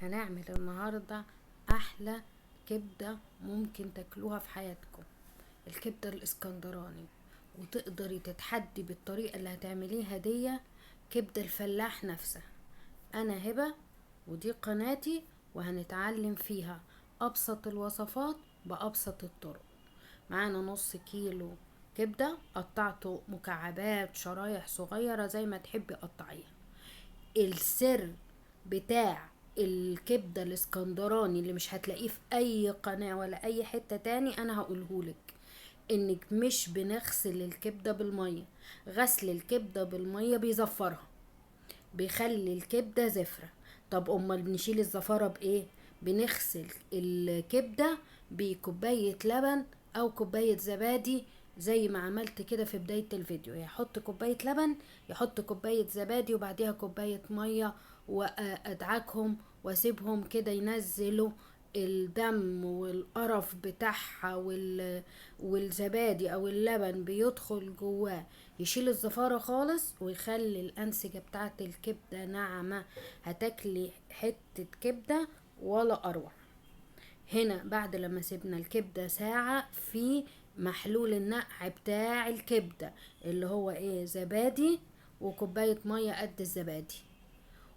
هنعمل النهاردة احلى كبدة ممكن تاكلوها في حياتكم، الكبدة الاسكندراني. وتقدري تتحدي بالطريقة اللي هتعمليها دي كبدة الفلاح نفسها. انا هبة، ودي قناتي، وهنتعلم فيها ابسط الوصفات بابسط الطرق. معانا نص كيلو كبدة قطعته مكعبات شرايح صغيرة زي ما تحبي قطعيها. السر بتاع الكبدة الاسكندراني اللي مش هتلاقيه في اي قناة ولا اي حتة تاني انا هقولهولك، انك مش بنغسل الكبدة بالمية. غسل الكبدة بالمية بيزفرها، بيخلي الكبدة زفرة. طب امال بنشيل الزفارة بايه؟ بنغسل الكبدة بكوباية لبن او كوباية زبادي، زي ما عملت كده في بداية الفيديو. يحط كوباية لبن، يحط كوباية زبادي، وبعديها كوباية مية، وادعكهم واسيبهم كده ينزلوا الدم والقرف بتاعها والزبادي او اللبن بيدخل جواه، يشيل الزفارة خالص ويخلي الأنسجة بتاعت الكبدة ناعمة. هتاكلي حتة كبدة ولا أروع. هنا بعد لما سيبنا الكبدة ساعة في محلول النقع بتاع الكبدة اللي هو ايه، زبادي وكوباية مية قد الزبادي.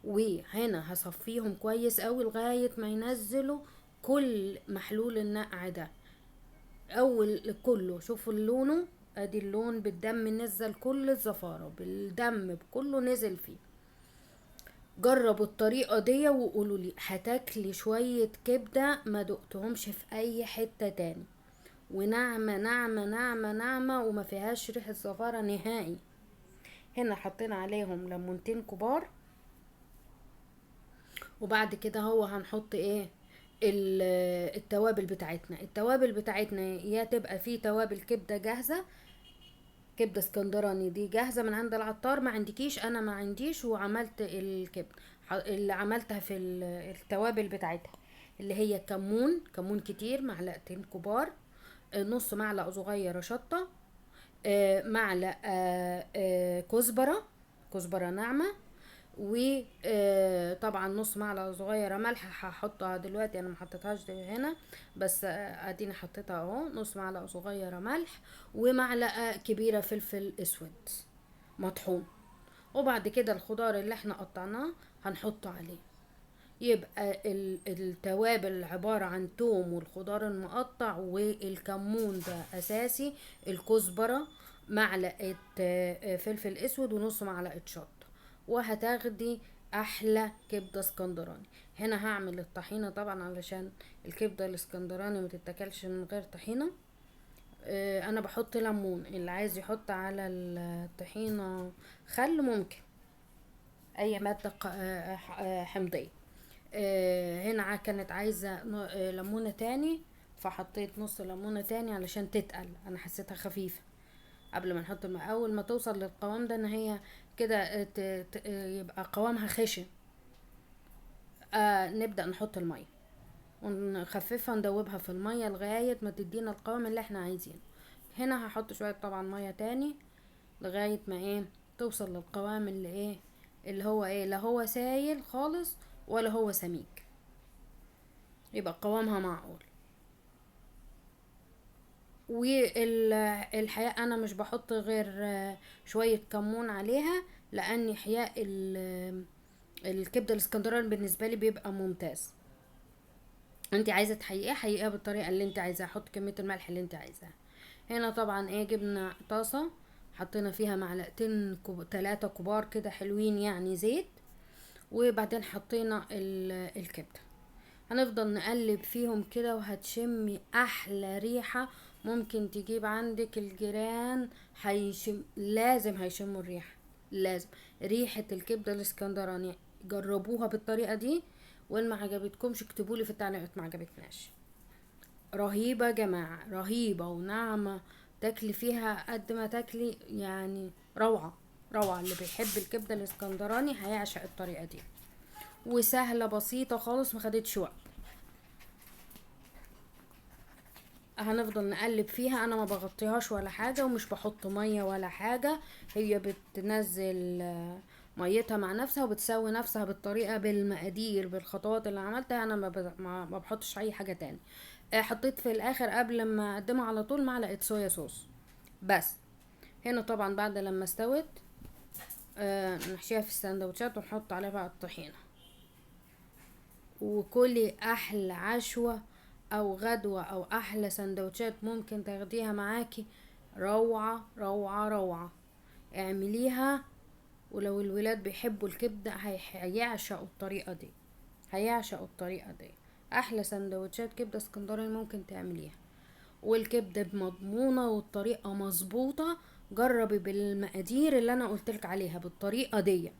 وهنا هصفيهم كويس اوي لغاية ما ينزلوا كل محلول النقع ده. اول كله شوفوا لونه، ادي اللون بالدم نزل كل الزفارة، بالدم بكله نزل فيه. جربوا الطريقة دي وقولوا لي هتاكلي شوية كبدة ما دقتهمش في اي حتة تاني، وناعمة ناعمة ناعمة ناعمة وما فيهاش ريحة زفارة نهائي. هنا حطينا عليهم ليمونتين كبار، وبعد كده هو هنحط ايه، التوابل بتاعتنا. التوابل بتاعتنا يا تبقى فيه توابل كبدة جاهزة، كبده اسكندراني دي جاهزه من عند العطار، ما عندكيش، انا ما عنديش وعملت الكبده اللي عملتها في التوابل بتاعتها، اللي هي كمون كتير معلقتين كبار، نص معلقه صغيره شطه، معلقه كزبره ناعمه، وطبعا نص معلقه صغيره ملح هحطها دلوقتي، انا ما حطيتهاش هنا بس اديني حطيتها اهو، نص معلقه صغيره ملح، ومعلقه كبيره فلفل اسود مطحون. وبعد كده الخضار اللي احنا قطعناه هنحطه عليه. يبقى التوابل عبارة عن توم والخضار المقطع والكمون ده أساسي، الكزبرة، معلقة فلفل أسود، ونص معلقة شطة، وهتاخدي أحلى كبدة اسكندراني. هنا هعمل الطحينة طبعا علشان الكبدة الاسكندراني متتاكلش من غير طحينة. أنا بحط ليمون، اللي عايز يحط على الطحينة خل ممكن، أي مادة حمضية. هنا كانت عايزة ليمونة تاني، فحطيت نص ليمونة تاني علشان تتقل، انا حسيتها خفيفة. قبل ما نحط الماء، اول ما توصل للقوام ده ان هي كده يبقى قوامها خشن، نبدأ نحط المية ونخففها ندوبها في المية لغاية ما تدينا القوام اللي احنا عايزينه. هنا هحط شوية طبعا مية تاني لغاية ما ايه، توصل للقوام اللي ايه، اللي هو ايه، لا هو سايل خالص ولا هو سميك، يبقى قوامها معقول. والحقيقة انا مش بحط غير شوية كمون عليها، لان احياء الكبدة الاسكندراني بالنسبة لي بيبقى ممتاز. انت عايزة تحقيقها حقيقها بالطريقة اللي انت عايزاها، حط كمية الملح اللي انت عايزاها. هنا طبعا ايه، جبنا طاسة حطينا فيها معلقتين 3 كبار كده حلوين يعني زيت، وبعدين حطينا الكبدة. هنفضل نقلب فيهم كده وهتشمي احلى ريحة. ممكن تجيب عندك الجيران لازم هيشموا الريحة، لازم ريحة الكبدة الاسكندراني. جربوها بالطريقة دي، وان ما عجبتكمش اكتبولي في التعليقات ما عجبتناش. رهيبة يا جماعة، رهيبة وناعمة، تاكلي فيها قد ما تاكلي يعني، روعة روعة. اللي بيحب الكبدة الاسكندراني هيعشق الطريقة دي، وسهلة بسيطة خالص، ما خدتش وقت. هنفضل نقلب فيها، انا ما بغطيهاش ولا حاجة، ومش بحط مية ولا حاجة، هي بتنزل ميتها مع نفسها وبتسوي نفسها بالطريقة بالمقادير بالخطوات اللي عملتها. انا ما بحطش اي حاجة تاني. حطيت في الاخر قبل ما اقدمها على طول معلقة صويا صوص بس. هنا طبعا بعد لما استوت نحشيها في السندوتشات ونحط عليها بقى الطحينة، وكلي احلى عشوة او غدوة او احلى سندوتشات ممكن تاخديها معاكي. روعة روعة روعة. اعمليها، ولو الولاد بيحبوا الكبدة هيعشقوا الطريقة دي، هيعشقوا الطريقة دي. احلى سندوتشات كبدة اسكندراني ممكن تعمليها، والكبدة مضمونة والطريقة مظبوطة. جربي بالمقادير اللي انا قلتلك عليها بالطريقة دي.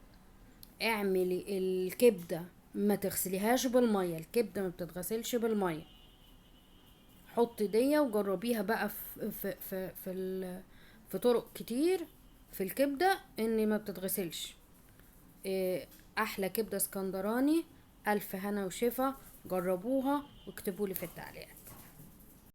اعملي الكبدة، ما تغسليهاش بالمية، الكبدة ما بتتغسلش بالمية. حطي دي وجربيها بقى في طرق كتير في الكبدة ان ما بتتغسلش. احلى كبدة اسكندراني. الف هنا وشفا. جربوها واكتبولي في التعليقات.